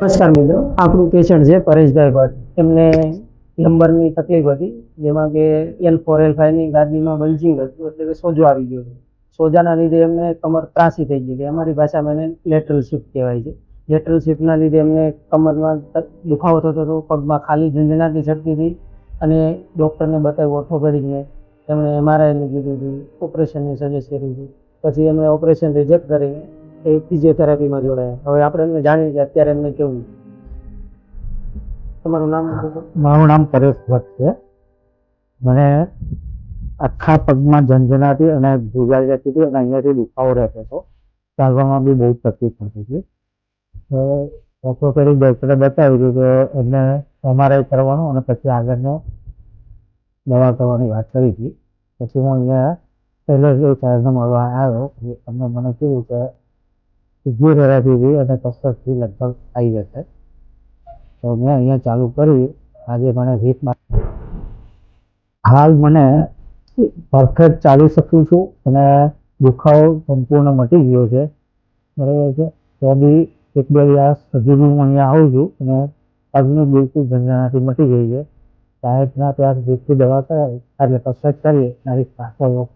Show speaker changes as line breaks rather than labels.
નમસ્કાર મિત્રો, આપણું પેશન્ટ છે પરેશભાઈ ભટ્ટ. એમને નંબરની તકલીફ હતી, જેમાં કે L4L5ની ગાદીમાં બલ્જિંગ હતું, એટલે કે સોજો આવી ગયો હતો. સોજાના લીધે એમને કમર ત્રાસી થઈ ગઈ, અમારી ભાષામાં એને લેટરલ શિફ્ટ કહેવાય છે. લેટરલ શિફ્ટના લીધે એમને કમરમાં દુખાવો થતો હતો, પગમાં ખાલી ઝંઝનાટી ચડતી હતી, અને ડૉક્ટરને બતાવ્યું ઓર્થોપેડિકને. એમણે MRIનું કીધું હતું, ઓપરેશનની સજેસ્ટ કર્યું હતું. પછી એમણે ઓપરેશન રિજેક્ટ કરીને એ ફિઝિયોથેરાપીમાં જોડાયા. હવે આપણે એમને જાણીએ કે અત્યારે એમને કેવું. તમારું નામ?
મારું નામ પરેશ ભટ્ટ છે. મને આખા પગમાં ઝંઝનાતી અને ધ્રુજાઈ જતી હતી, અને અહીંયાથી દુખાવો રહેતો હતો. ચાલવામાં બી બહુ તકલીફ થતી હતી. તો ઓર્થોપેડિક ડૉક્ટરે બતાવ્યું કે એમને MRI કરવાનું અને પછી આગળનો દવા કરવાની વાત કરી હતી. પછી હું અહીંયા પહેલો સાહેબને મળવા આવ્યો. એમને મને કીધું કે ફિઝિયોથેરાપીથી અને કસરતથી લગભગ આવી જશે. તો મેં અહીંયા ચાલુ કર્યું. આજે મને હાલ મને પરફેક્ટ ચાલી શકું છું, અને દુખાવો સંપૂર્ણ મટી ગયો છે. બરાબર છે. તો બી એક બે દિવસ હજુ હું અહીંયા આવું છું, અને પગની બિલકુલ ઝંઝનાટી મટી ગઈ છે. સાહેબના ત્યાં જેટલી દવા કરાવી એટલે કસરત કરીએ મારી પાછો